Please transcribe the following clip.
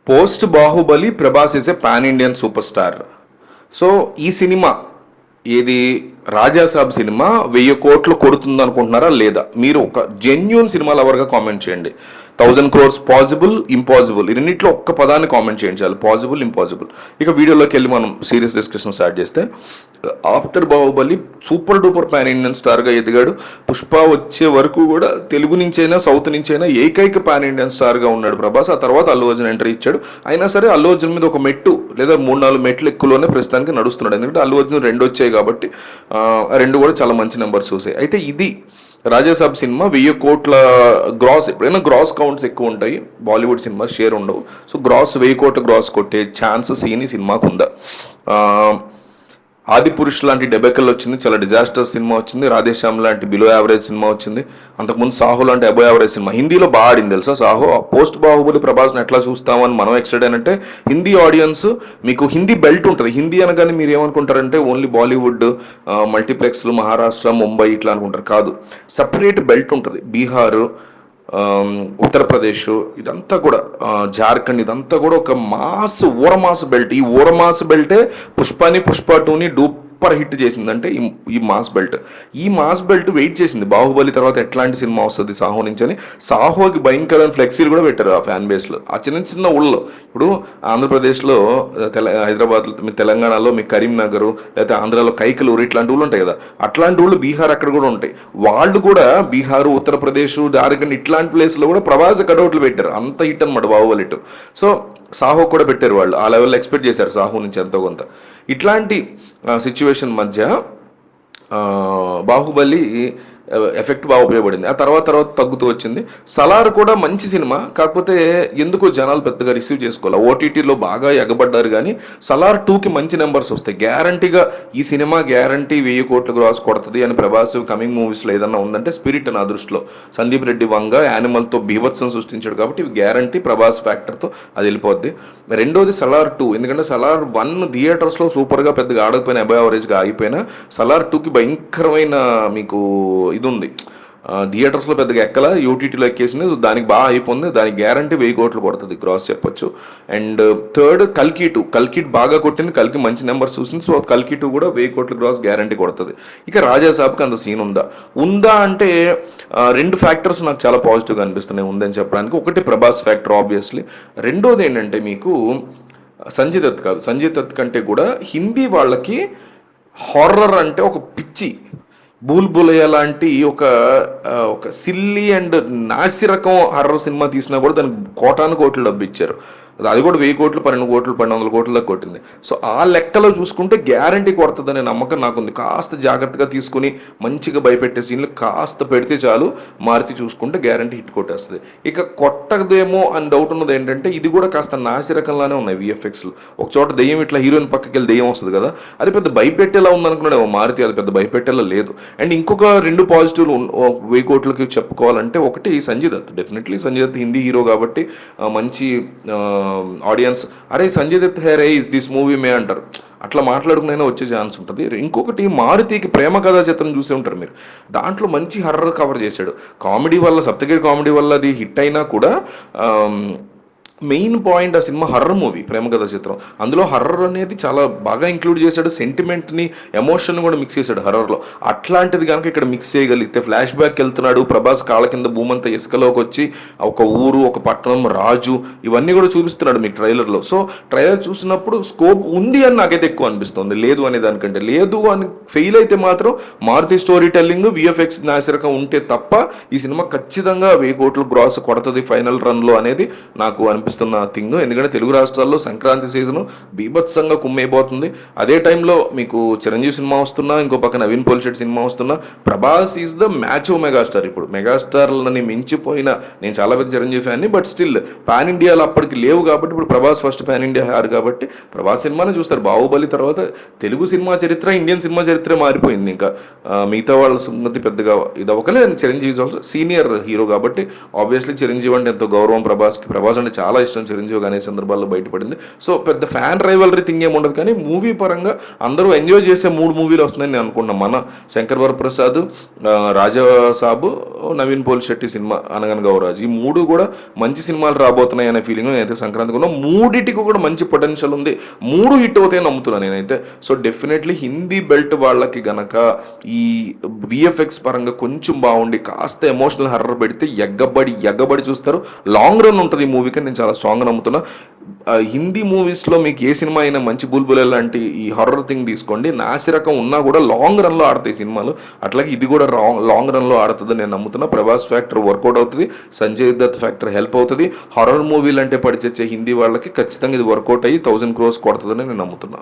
Post Baahubali Prabhas is a pan Indian super star. So ఈ cinema ఏది Raja Saab cinema 1000 కోట్లు కొడుతుంది అనుకుంటున్నారా లేదా? మీరు ఒక జెన్యూన్ సినిమా లవర్గా కామెంట్ చేయండి. 1000 crores పాసిబుల్, ఇంపాసిబుల్, ఈ రెండింటిలో ఒక్క పదాన్ని కామెంట్ చేయండి చాలు. Possible, impossible. ఇక వీడియోలోకి వెళ్ళి మనం సీరియస్ డిస్కషన్ స్టార్ట్ చేస్తే, after Baahubali super duper pan Indian స్టార్గా ఎదిగాడు. పుష్ప వచ్చే వరకు కూడా తెలుగు నుంచైనా సౌత్ నుంచైనా ఏకైక పాన్ ఇండియన్ స్టార్గా ఉన్నాడు ప్రభాస్. ఆ తర్వాత అల్లు అర్జున్ ఎంట్రీ ఇచ్చాడు. అయినా సరే అల్లు అర్జున్ మీద ఒక మెట్టు లేదా 3-4 మెట్లు ఎక్కువలోనే ప్రస్తుతానికి నడుస్తున్నాడు. ఎందుకంటే అల్లు అర్జున్ 2 వచ్చాయి కాబట్టి ఆ 2 కూడా చాలా మంచి నెంబర్స్ చూసాయి. అయితే ఇది రాజాసాబ్ సినిమా 1000 కోట్ల గ్రాస్, ఎప్పుడైనా గ్రాస్ కౌంట్స్ ఎక్కువ ఉంటాయి, బాలీవుడ్ సినిమా షేర్ ఉండవు. సో గ్రాస్ 1000 కోట్ల గ్రాస్ కొట్టే ఛాన్స్ సీని సినిమాకు ఉందా? ఆదిపురుష్ లాంటి డెబెకల్ వచ్చింది, చాలా డిజాస్టర్ సినిమా వచ్చింది. రాధేశ్యామ్ లాంటి బిలో యావరేజ్ సినిమా వచ్చింది. అంతకుముందు సాహో లాంటి అబో యావరేజ్ సినిమా. హిందీలో బాగా ఆడింది తెలుసా సాహో. పోస్ట్ బాహుబలి ప్రభాస్ని ఎట్లా చూస్తామని మనం ఎక్స్పెక్ట్ అయినంటే, హిందీ ఆడియన్స్ మీకు హిందీ బెల్ట్ ఉంటుంది. హిందీ అనగానే మీరు ఏమనుకుంటారంటే ఓన్లీ బాలీవుడ్, మల్టీప్లెక్స్లు, మహారాష్ట్ర, ముంబై ఇట్లా అనుకుంటారు. కాదు, సపరేట్ బెల్ట్ ఉంటుంది. బీహారు, ఉత్తరప్రదేశ్, ఇదంతా కూడా జార్ఖండ్, ఇదంతా కూడా ఒక ఊరమాస్ బెల్ట్. ఈ ఊరమాస్ బెల్టే పుష్పని, పుష్ప 2ని సూపర్ హిట్ చేసిందంటే ఈ మాస్ బెల్ట్. ఈ మాస్ బెల్ట్ వెయిట్ చేసింది బాహుబలి తర్వాత ఎట్లాంటి సినిమా వస్తుంది సాహో నుంచి అని. సాహోకి భయంకరమైన ఫ్లెక్సీలు కూడా పెట్టారు ఆ ఫ్యాన్ బేస్లో. ఆ చిన్న చిన్న ఊళ్ళో, ఇప్పుడు ఆంధ్రప్రదేశ్లో, హైదరాబాద్, మీ తెలంగాణలో మీ కరీంనగర్, లేకపోతే ఆంధ్రాలో కైకలూరు, ఇట్లాంటి ఊళ్ళు ఉంటాయి కదా, అట్లాంటి ఊళ్ళు బీహార్ అక్కడ కూడా ఉంటాయి. వాళ్ళు కూడా బీహారు, ఉత్తరప్రదేశ్, జార్ఖండ్ ఇట్లాంటి ప్లేస్లో కూడా ప్రవాస కటౌట్లు పెట్టారు. అంత హిట్ అనమాట బాహుబలి హిట్. సో సాహో కూడా పెట్టారు వాళ్ళు. ఆ లెవెల్లో ఎక్స్పెక్ట్ చేశారు సాహో నుంచి ఎంతో కొంత. ఇట్లాంటి సిచ్యువేషన్ మధ్య బాహుబలి ఎఫెక్ట్ బాగా ఉపయోగపడింది. ఆ తర్వాత తగ్గుతూ వచ్చింది. సలార్ కూడా మంచి సినిమా, కాకపోతే ఎందుకో జనాలు పెద్దగా రిసీవ్ చేసుకోవాలి. ఓటీటీలో బాగా ఎగబడ్డారు, కానీ సలార్ 2కి మంచి నెంబర్స్ వస్తాయి గ్యారంటీగా. ఈ సినిమా గ్యారంటీ 1000 కోట్ల గ్రాస్ కొడుతుంది అని ప్రభాస్ కమింగ్ మూవీస్లో ఏదన్నా ఉందంటే స్పిరిట్ నా దృష్టిలో. సందీప్ రెడ్డి వంగ యానిమల్తో బీభత్సం సృష్టించాడు కాబట్టి ఇవి గ్యారంటీ ప్రభాస్ ఫ్యాక్టర్తో అది వెళ్ళిపోద్ది. రెండోది సలార్ 2, ఎందుకంటే సలార్ 1 థియేటర్స్లో సూపర్గా పెద్దగా ఆడకపోయినా, అబౌవ్ యావరేజ్గా ఆగిపోయినా, సలార్ 2కి భయంకరమైన మీకు ఇది ఉంది. థియేటర్స్లో పెద్దగా ఎక్కల, యూటీటీలో ఎక్కేసింది. దానికి బాగా అయిపోయింది. దానికి గ్యారంటీ 1000 కోట్లు కొడుతుంది గ్రాస్ చెప్పొచ్చు. అండ్ థర్డ్ కల్కి బాగా కొట్టింది. కల్కి మంచి నెంబర్స్ చూసింది. సో కల్కి 2 కూడా 1000 కోట్ల గ్రాస్ గ్యారంటీ కొడుతుంది. ఇక రాజాసాబ్కి అంత సీన్ ఉందా అంటే 2 ఫ్యాక్టర్స్ నాకు చాలా పాజిటివ్గా అనిపిస్తున్నాయి ఉందని చెప్పడానికి. ఒకటి ప్రభాస్ ఫ్యాక్టర్ ఆబ్వియస్లీ. రెండోది ఏంటంటే మీకు సంజయ్ దత్ కాదు, సంజయ్ దత్ కంటే కూడా హిందీ వాళ్ళకి హారర్ అంటే ఒక పిచ్చి. బుల్బులయ్య లాంటి ఒక సిల్లీ అండ్ నాసిరకం హర్రర్ సినిమా తీసినా కూడా దానికి కోట్లు డబ్బు ఇచ్చారు. అది కూడా 1000 కోట్లు, 12 కోట్లు, 1200 కోట్ల దాకా కొట్టింది. సో ఆ లెక్కలో చూసుకుంటే గ్యారంటీ కొడుతుందనే నమ్మకం నాకుంది. కాస్త జాగ్రత్తగా తీసుకుని మంచిగా భయపెట్టే సీన్లు కాస్త పెడితే చాలు, మారుతి చూసుకుంటే గ్యారంటీ హిట్ కొట్టేస్తుంది. ఇక కొట్టదేమో అని డౌట్ ఉన్నది ఏంటంటే, ఇది కూడా కాస్త నాసి రకంలానే ఉన్నాయి విఎఫ్ఎక్స్లు. ఒక చోట దెయ్యం ఇట్లా హీరోయిన్ పక్కకి వెళ్ళి దెయ్యం వస్తుంది కదా, అది పెద్ద భయపెట్టేలా ఉందనుకున్నాడు మారుతి. అది పెద్ద భయపెట్టేలా లేదు. అండ్ ఇంకొక 2 పాజిటివ్లు 1000 కోట్లకి చెప్పుకోవాలంటే, ఒకటి సంజయ్ దత్. డెఫినెట్లీ సంజయ్ దత్ హిందీ హీరో కాబట్టి మంచి ఆడియన్స్ అరే సంజయ్ దత్ హే రే దిస్ మూవీ మే అంటారు. అట్లా మాట్లాడుకునైనా వచ్చే ఛాన్స్ ఉంటుంది. ఇంకొకటి మారుతికి ప్రేమ కథా చిత్రం చూసే ఉంటారు మీరు. దాంట్లో మంచి హర్రర్ కవర్ చేశాడు. కామెడీ వల్ల, సప్తగిరి కామెడీ వల్ల అది హిట్ అయినా కూడా మెయిన్ పాయింట్ ఆ సినిమా హర్రర్ మూవీ, ప్రేమ కథా చిత్రం. అందులో హర్రర్ అనేది చాలా బాగా ఇంక్లూడ్ చేశాడు. సెంటిమెంట్ని, ఎమోషన్ కూడా మిక్స్ చేశాడు హర్రర్లో. అట్లాంటిది కనుక ఇక్కడ మిక్స్ చేయగలిగితే, ఫ్లాష్ బ్యాక్ వెళ్తున్నాడు ప్రభాస్, కాళ్ళ కింద భూమంతా ఇసుకలోకి వచ్చి ఒక ఊరు, ఒక పట్టణం, రాజు, ఇవన్నీ కూడా చూపిస్తున్నాడు మీకు ట్రైలర్లో. సో ట్రైలర్ చూసినప్పుడు స్కోప్ ఉంది అని నాకైతే ఎక్కువ అనిపిస్తుంది, లేదు అనే దానికంటే. లేదు అని ఫెయిల్ అయితే మాత్రం మారుతి స్టోరీ టెల్లింగ్, విఎఫ్ఎక్స్ నాసిరకం ఉంటే తప్ప ఈ సినిమా ఖచ్చితంగా 1000 కోట్లు గ్రాస్ కొడుతుంది ఫైనల్ రన్లో అనేది నాకు అనిపిస్తుంది థింగ్. ఎందుకంటే తెలుగు రాష్ట్రాల్లో సంక్రాంతి సీజన్ బీభత్సంగా కుమ్మైపోతుంది. అదే టైంలో మీకు చిరంజీవి సినిమా వస్తున్నా, ఇంకో పక్క నవీన్ పోలిశెట్టి సినిమా వస్తున్నా. Prabhas is the match of megastar. ఇప్పుడు మెగాస్టార్లని మించిపోయిన, నేను చాలా పెద్ద చిరంజీవి ఫ్యాన్ని, బట్ స్టిల్ పాన్ ఇండియాలో అప్పటికి లేవు కాబట్టి ఇప్పుడు ప్రభాస్ ఫస్ట్ పాన్ ఇండియా హార్ కాబట్టి ప్రభాస్ సినిమానే చూస్తారు. బాహుబలి తర్వాత తెలుగు సినిమా చరిత్ర, ఇండియన్ సినిమా చరిత్ర మారిపోయింది. ఇంకా మిగతా వాళ్ళ సంగతి పెద్దగా ఇది అవ్వకలే. చిరంజీవి ఆల్సో సీనియర్ హీరో కాబట్టి ఆబ్వియస్లీ చిరంజీవి అంటే ఎంతో గౌరవం ప్రభాస్కి. ప్రభాస్ అంటే చాలా ఇష్టం చిరంజీవి అనే సందర్భాల్లో బయటపడింది. సో పెద్ద ఫ్యాన్ రైవలరీ థింగ్ ఏమి ఉండదు, కానీ మూవీ పరంగా అందరూ ఎంజాయ్ చేసే 3 మూవీలు వస్తున్నాయని నేను అనుకున్నాను. మన శంకర్ వరప్రసాద్, రాజా సాబు, నవీన్ పోల్ శెట్టి సినిమా అనగనగా ఓ రాజు, ఈ 3 కూడా మంచి సినిమాలు రాబోతున్నాయి అనే ఫీలింగ్ నేనైతే సంక్రాంతికి ఉన్నా. 3టికి కూడా మంచి పొటెన్షియల్ ఉంది, 3 హిట్ అవుతాయని నమ్ముతున్నాను నేనైతే. సో డెఫినెట్లీ హిందీ బెల్ట్ వాళ్ళకి గనక ఈ విఎఫ్ఎక్స్ పరంగా కొంచెం బాగుండి కాస్త ఎమోషనల్ హర్రర్ పెడితే ఎగ్గబడి చూస్తారు. లాంగ్ రన్ ఉంటుంది ఈ మూవీకి, నేను చాలా స్ట్రాంగ్గా నమ్ముతున్నా. హిందీ మూవీస్లో మీకు ఏ సినిమా అయినా మంచి బుల్బుల్ లాంటి ఈ హర్రర్ థింగ్ తీసుకోండి, నాసిరకం ఉన్నా కూడా లాంగ్ రన్లో ఆడతాయి సినిమాలు. అట్లాగే ఇది కూడా లాంగ్ రన్లో ఆడుతుంది నేను నమ్ముతున్నా. ప్రభాస్ ఫ్యాక్టర్ వర్కౌట్ అవుతుంది, సంజయ్ దత్ ఫ్యాక్టర్ హెల్ప్ అవుతుంది. హారర్ మూవీలు అంటే పడిచే హిందీ వాళ్ళకి ఖచ్చితంగా ఇది వర్కౌట్ అయ్యి 1000 crores కొడుతుందని నేను నమ్ముతున్నా.